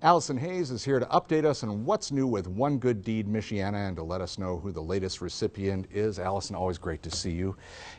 Allison Hayes is here to update us on what's new with One Good Deed Michiana and to let us know who the latest recipient is. Allison, always great to see you.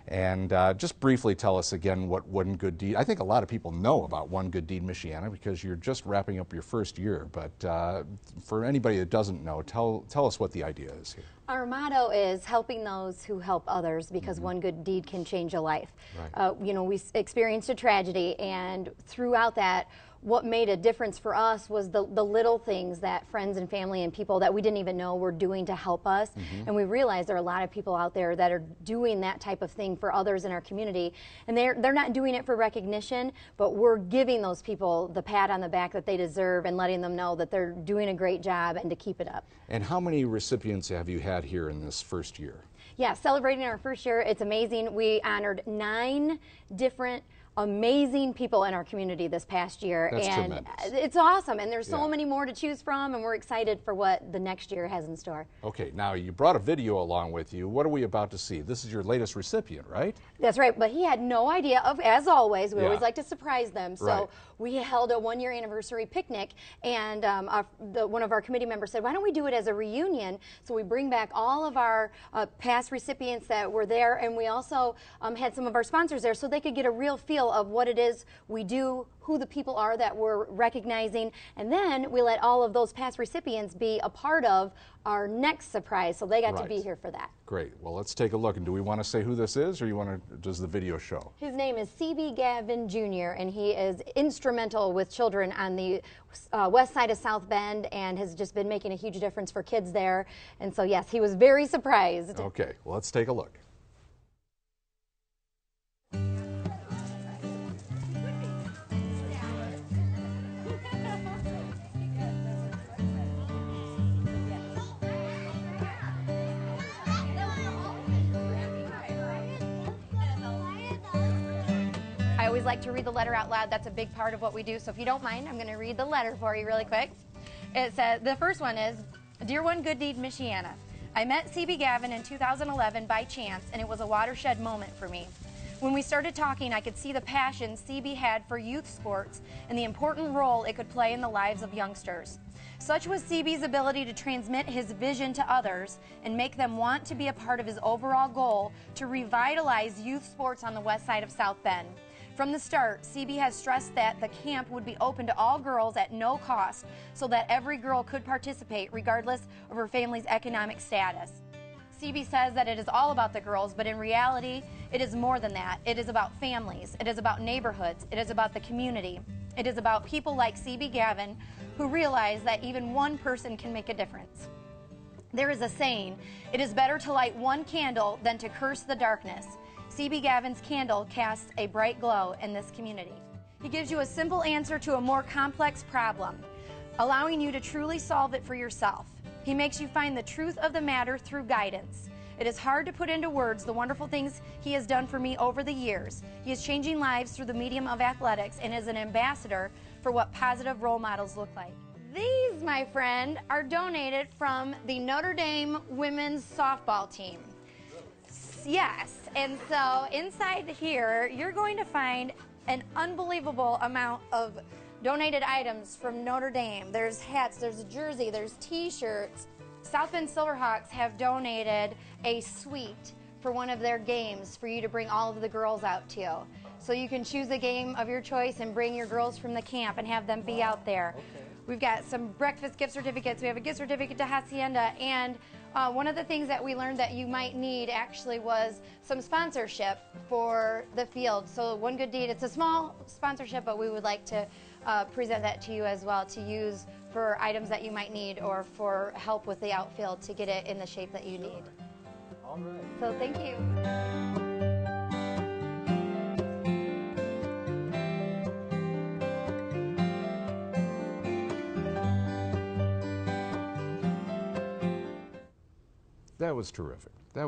And just briefly tell us again what One Good Deed, I think a lot of people know about One Good Deed Michiana because you're just wrapping up your first year. But for anybody that doesn't know, tell us what the idea is here. Our motto is helping those who help others because one good deed can change a life. Right. You know, we experienced a tragedy, and throughout that, what made a difference for us was the little things that friends and family and people that we didn't even know were doing to help us. And we realized there are a lot of people out there that are doing that type of thing for others in our community, and they're not doing it for recognition, but we're giving those people the pat on the back that they deserve and letting them know that they're doing a great job and to keep it up. And how many recipients have you had here in this first year? Yeah, celebrating our first year, it's amazing. We honored 9 different amazing people in our community this past year. That's and tremendous. It's awesome, and there's so many more to choose from, and we're excited for what the next year has in store. Okay, now you brought a video along with you. What are we about to see? This is your latest recipient, right? That's right, but he had no idea of, as always, we always like to surprise them. So we held a 1-year anniversary picnic, and one of our committee members said, why don't we do it as a reunion? So we bring back all of our past recipients that were there, and we also had some of our sponsors there so they could get a real feel of what it is we do, who the people are that we're recognizing, and then we let all of those past recipients be a part of our next surprise, so they got to be here for that. Great. Well, let's take a look. And do we want to say who this is, or does the video show? His name is Seabe Gavin Jr., and he is instrumental with children on the west side of South Bend and has just been making a huge difference for kids there. And so, yes, he was very surprised. Okay, well, let's take a look. I always like to read the letter out loud. That's a big part of what we do. So if you don't mind, I'm going to read the letter for you really quick. It says, the first one is, Dear One Good Deed Michiana, I met Seabe Gavin in 2011 by chance, and it was a watershed moment for me. When we started talking, I could see the passion Seabe had for youth sports and the important role it could play in the lives of youngsters. Such was Seabe's ability to transmit his vision to others and make them want to be a part of his overall goal to revitalize youth sports on the west side of South Bend. From the start, Seabe has stressed that the camp would be open to all girls at no cost so that every girl could participate regardless of her family's economic status. Seabe says that it is all about the girls, but in reality, it is more than that. It is about families, it is about neighborhoods, it is about the community. It is about people like Seabe Gavin who realize that even one person can make a difference. There is a saying, it is better to light one candle than to curse the darkness. Seabe Gavin's candle casts a bright glow in this community. He gives you a simple answer to a more complex problem, allowing you to truly solve it for yourself. He makes you find the truth of the matter through guidance. It is hard to put into words the wonderful things he has done for me over the years. He is changing lives through the medium of athletics and is an ambassador for what positive role models look like. These, my friend, are donated from the Notre Dame women's softball team. Yes, and so inside here, you're going to find an unbelievable amount of donated items from Notre Dame. There's hats, there's a jersey, there's t-shirts. South Bend Silverhawks have donated a suite for one of their games for you to bring all of the girls out to. So you can choose a game of your choice and bring your girls from the camp and have them be out there. Okay. We've got some breakfast gift certificates. We have a gift certificate to Hacienda, and one of the things that we learned that you might need actually was some sponsorship for the field. So One Good Deed, it's a small sponsorship, but we would like to present that to you as well to use for items that you might need or for help with the outfield to get it in the shape that you need. All right. So thank you. That was terrific. That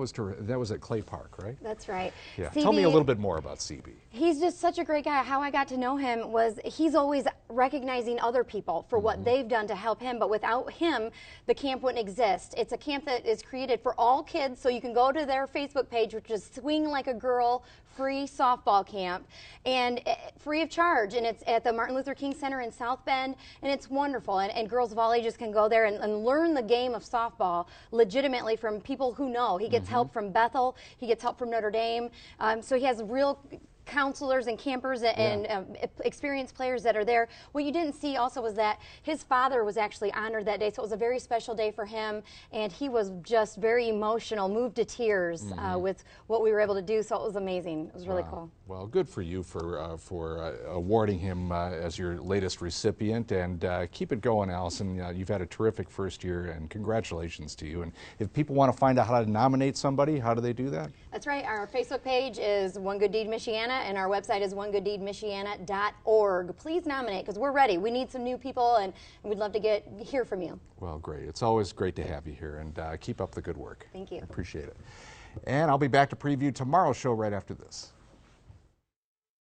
was at Clay Park, right? That's right. Yeah. Seabe, Tell me a little bit more about Seabe. He's just such a great guy. How I got to know him was he's always recognizing other people for what they've done to help him, but without him, the camp wouldn't exist. It's a camp that is created for all kids, so you can go to their Facebook page, which is Swing Like a Girl free softball camp, and free of charge, and it's at the Martin Luther King Center in South Bend, and it's wonderful, and girls of all ages can go there and learn the game of softball legitimately from people who know. He gets help from Bethel, he gets help from Notre Dame, so he has real counselors and campers and experienced players that are there. What you didn't see also was that his father was actually honored that day, so it was a very special day for him, and he was just very emotional, moved to tears with what we were able to do, so it was amazing. It was really cool. Well, good for you for awarding him as your latest recipient, and keep it going, Allison. You've had a terrific first year, and congratulations to you. And if people want to find out how to nominate somebody, how do they do that? That's right. Our Facebook page is One Good Deed Michiana, and our website is onegooddeedmichiana.org. Please nominate, because we're ready. We need some new people, and we'd love to hear from you. Well, great. It's always great to have you here, and keep up the good work. Thank you. I appreciate it. And I'll be back to preview tomorrow's show right after this.